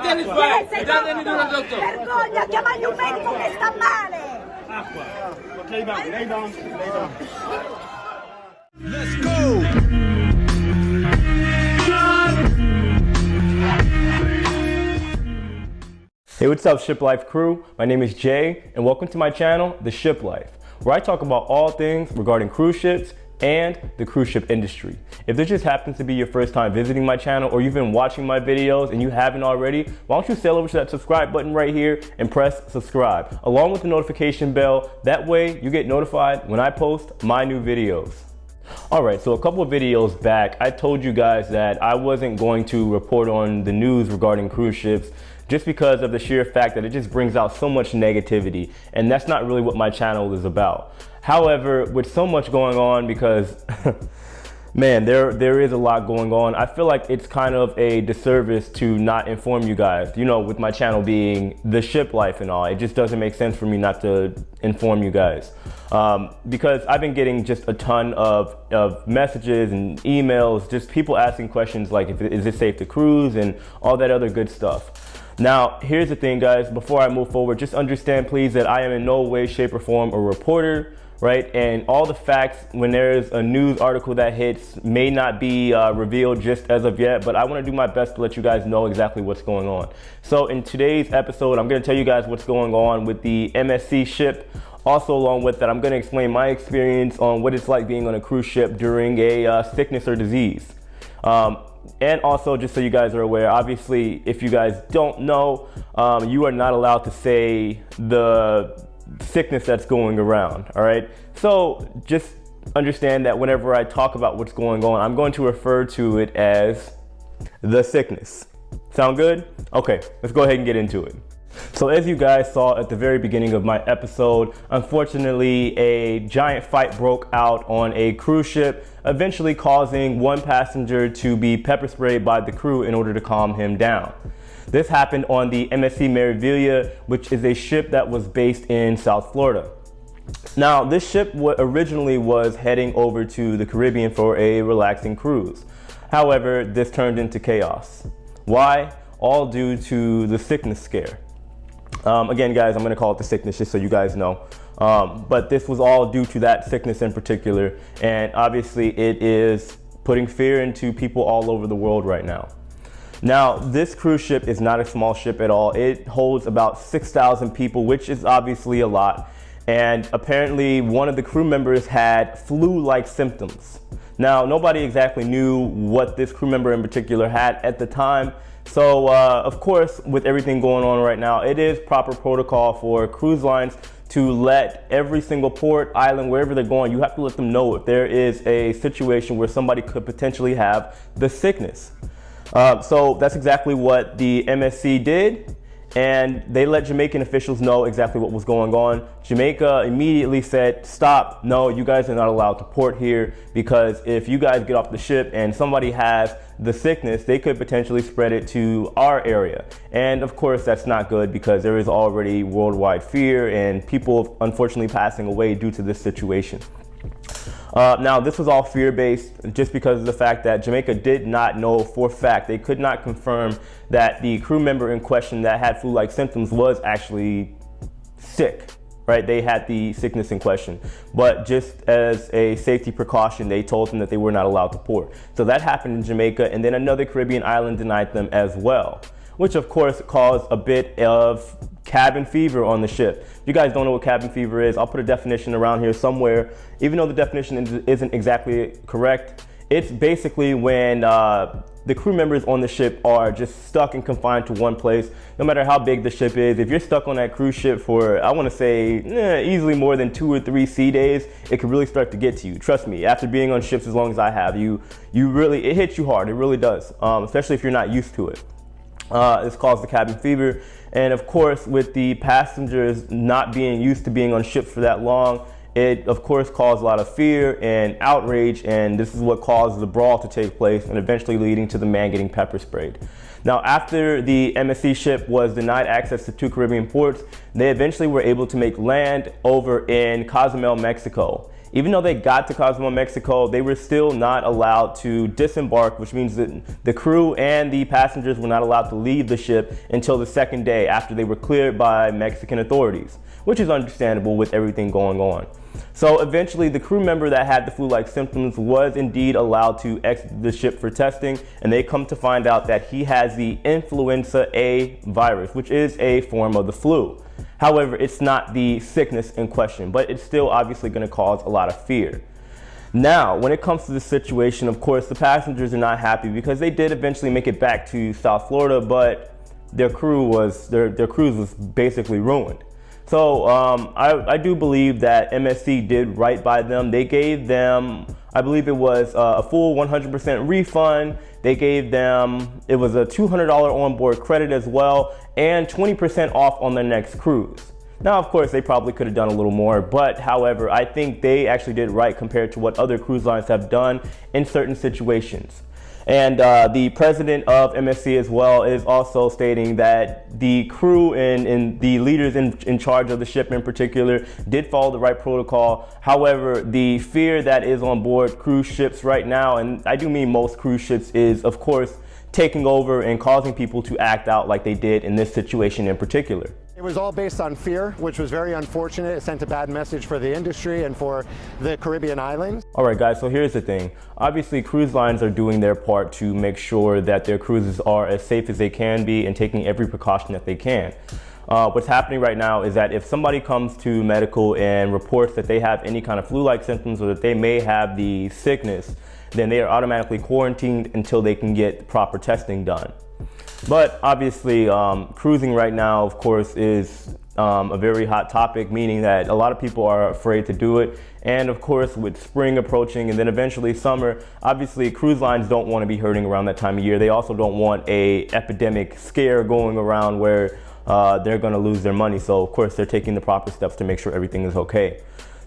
devi fare? Sei Datemi pazzo? un dottore. Vergogna, chiamagli un medico che sta male. Acqua. Lay down, lay down, lay down. Let's go! Hey, what's up, Shiplife crew? My name is Jay, and welcome to my channel, The Shiplife, where I talk about all things regarding cruise ships and the cruise ship industry. If this just happens to be your first time visiting my channel, or you've been watching my videos and you haven't already, why don't you sail over to that subscribe button right here and press subscribe, along with the notification bell. That way you get notified when I post my new videos. Alright, so a couple of videos back, I told you guys that I wasn't going to report on the news regarding cruise ships just because of the sheer fact that it just brings out so much negativity, and that's not really what my channel is about. However, with so much going on, because man, there is a lot going on, I feel like it's kind of a disservice to not inform you guys. You know, with my channel being The Shiplife and all, it just doesn't make sense for me not to inform you guys. Because I've been getting just a ton of messages and emails, just people asking questions like, is it safe to cruise and all that other good stuff. Now, here's the thing, guys, before I move forward, just understand, please, that I am in no way, shape, or form a reporter, right? And all the facts, when there's a news article that hits, may not be revealed just as of yet, but I want to do my best to let you guys know exactly what's going on. So in today's episode, I'm going to tell you guys what's going on with the MSC ship. Also, along with that, I'm going to explain my experience on what it's like being on a cruise ship during a sickness or disease. And also, just so you guys are aware, obviously, if you guys don't know, you are not allowed to say the sickness that's going around, all right? So just understand that whenever I talk about what's going on, I'm going to refer to it as the sickness. Sound good? Okay, let's go ahead and get into it. So as you guys saw at the very beginning of my episode, unfortunately a giant fight broke out on a cruise ship, eventually causing one passenger to be pepper sprayed by the crew in order to calm him down. This happened on the MSC MERAVIGLIA, which is a ship that was based in South Florida. Now, this ship originally was heading over to the Caribbean for a relaxing cruise. However, this turned into chaos. Why? All due to the sickness scare. Again, guys, I'm going to call it the sickness just so you guys know. But this was all due to that sickness in particular. And obviously it is putting fear into people all over the world right now. Now, this cruise ship is not a small ship at all. It holds about 6,000 people, which is obviously a lot. And apparently one of the crew members had flu-like symptoms. Now, nobody exactly knew what this crew member in particular had at the time. So, of course, with everything going on right now, it is proper protocol for cruise lines to let every single port, island, wherever they're going, you have to let them know if there is a situation where somebody could potentially have the sickness. So that's exactly what the MSC did. And they let Jamaican officials know exactly what was going on. Jamaica immediately said, stop, no, you guys are not allowed to port here, because if you guys get off the ship and somebody has the sickness, they could potentially spread it to our area. And of course, that's not good, because there is already worldwide fear and people unfortunately passing away due to this situation. Now, this was all fear-based just because of the fact that Jamaica did not know for a fact. They could not confirm that the crew member in question that had flu-like symptoms was actually sick, right? They had the sickness in question. But just as a safety precaution, they told them that they were not allowed to port. So that happened in Jamaica, and then another Caribbean island denied them as well, which of course caused a bit of cabin fever on the ship. If you guys don't know what cabin fever is, I'll put a definition around here somewhere. Even though the definition isn't exactly correct, it's basically when the crew members on the ship are just stuck and confined to one place, no matter how big the ship is. If you're stuck on that cruise ship for, I want to say, easily more than 2 or 3 sea days, it can really start to get to you. Trust me, after being on ships as long as I have, it hits you hard. It really does, especially if you're not used to it. It's caused the cabin fever. And of course, with the passengers not being used to being on ships for that long, it of course caused a lot of fear and outrage, and this is what caused the brawl to take place and eventually leading to the man getting pepper sprayed. Now, after the MSC ship was denied access to 2 Caribbean ports, they eventually were able to make land over in Cozumel, Mexico. Even though they got to Cozumel, Mexico, they were still not allowed to disembark, which means that the crew and the passengers were not allowed to leave the ship until the second day after they were cleared by Mexican authorities, which is understandable with everything going on. So eventually the crew member that had the flu-like symptoms was indeed allowed to exit the ship for testing, and they come to find out that he has the influenza A virus, which is a form of the flu. However, it's not the sickness in question, but it's still obviously going to cause a lot of fear. Now, when it comes to the situation, of course, the passengers are not happy because they did eventually make it back to South Florida, but their cruise was basically ruined. So I do believe that MSC did right by them. They gave them, I believe it was a full 100% refund. They gave them, it was a $200 onboard credit as well, and 20% off on their next cruise. Now, of course, they probably could have done a little more, but however, I think they actually did right compared to what other cruise lines have done in certain situations. And the president of MSC as well is also stating that the crew and the leaders in charge of the ship in particular did follow the right protocol. However, the fear that is on board cruise ships right now, and I do mean most cruise ships, is of course taking over and causing people to act out like they did in this situation in particular. It was all based on fear, which was very unfortunate. It sent a bad message for the industry and for the Caribbean islands. All right, guys, so here's the thing. Obviously, cruise lines are doing their part to make sure that their cruises are as safe as they can be and taking every precaution that they can. What's happening right now is that if somebody comes to medical and reports that they have any kind of flu-like symptoms or that they may have the sickness, then they are automatically quarantined until they can get proper testing done. But obviously, cruising right now, of course, is a very hot topic, meaning that a lot of people are afraid to do it. And of course, with spring approaching and then eventually summer, obviously cruise lines don't want to be hurting around that time of year. They also don't want a epidemic scare going around where they're going to lose their money. So of course, they're taking the proper steps to make sure everything is okay.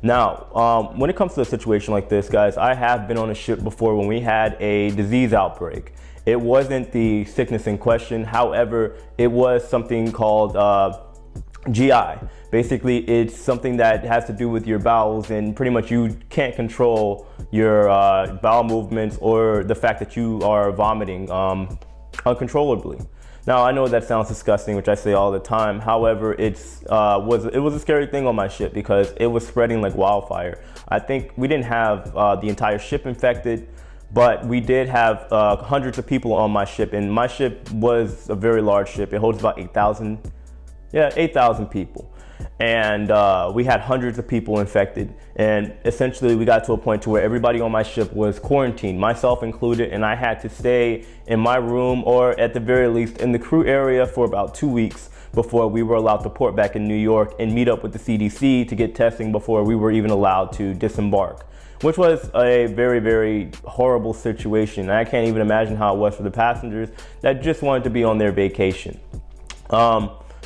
Now, when it comes to a situation like this, guys, I have been on a ship before when we had a disease outbreak. It wasn't the sickness in question. However, it was something called GI. Basically, it's something that has to do with your bowels, and pretty much you can't control your bowel movements or the fact that you are vomiting uncontrollably. Now, I know that sounds disgusting, which I say all the time. However, it was a scary thing on my ship because it was spreading like wildfire. I think we didn't have the entire ship infected, but we did have hundreds of people on my ship, and my ship was a very large ship. It holds about 8,000 people. And we had hundreds of people infected, and essentially we got to a point to where everybody on my ship was quarantined, myself included, and I had to stay in my room or at the very least in the crew area for about 2 weeks before we were allowed to port back in New York and meet up with the CDC to get testing before we were even allowed to disembark, which was a very, very horrible situation. I can't even imagine how it was for the passengers that just wanted to be on their vacation.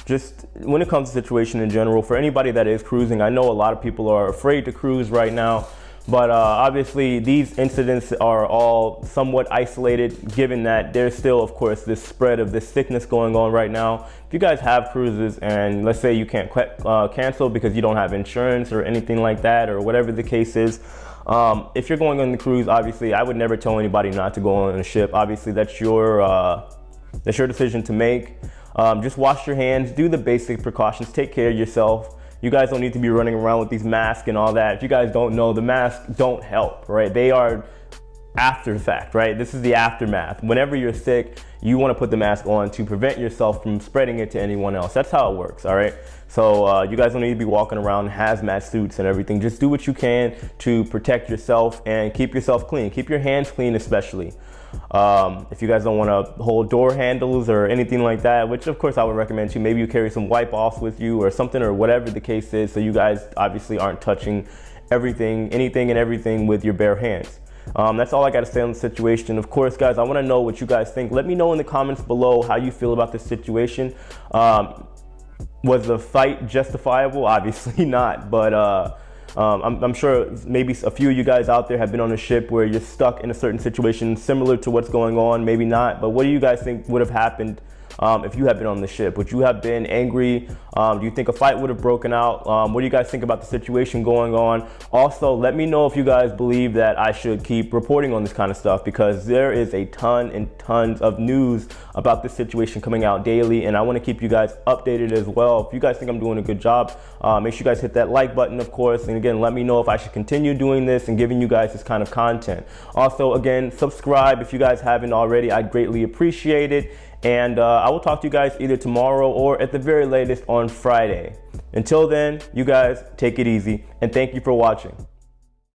Just when it comes to the situation in general, for anybody that is cruising, I know a lot of people are afraid to cruise right now, but obviously these incidents are all somewhat isolated, given that there's still, of course, this spread of this sickness going on right now. If you guys have cruises and let's say you can't cancel because you don't have insurance or anything like that, or whatever the case is, if you're going on the cruise, obviously I would never tell anybody not to go on a ship. Obviously that's your decision to make. Just wash your hands, do the basic precautions, take care of yourself. You guys don't need to be running around with these masks and all that. If you guys don't know, the masks don't help, right? They are after the fact, right? This is the aftermath. Whenever you're sick, you want to put the mask on to prevent yourself from spreading it to anyone else. That's how it works, all right? So you guys don't need to be walking around in hazmat suits and everything. Just do what you can to protect yourself and keep yourself clean. Keep your hands clean especially. If you guys don't want to hold door handles or anything like that, which of course I would recommend to, maybe you carry some wipe-offs with you or something, or whatever the case is, so you guys obviously aren't touching anything and everything with your bare hands. That's all I got to say on the situation. Of course, guys, I want to know what you guys think. Let me know in the comments below how you feel about this situation. Was the fight justifiable? Obviously not, but I'm sure maybe a few of you guys out there have been on a ship where you're stuck in a certain situation similar to what's going on, maybe not, but what do you guys think would have happened if you have been on the ship? Would you have been angry? Do you think a fight would have broken out? What do you guys think about the situation going on? Also, let me know if you guys believe that I should keep reporting on this kind of stuff, because there is a ton and tons of news about this situation coming out daily, and I want to keep you guys updated as well. If you guys think I'm doing a good job, make sure you guys hit that like button, of course, and again, let me know if I should continue doing this and giving you guys this kind of content. Also, again, subscribe if you guys haven't already. I'd greatly appreciate it, and I will talk to you guys either tomorrow or at the very latest on Friday. Until then, you guys take it easy, and thank you for watching.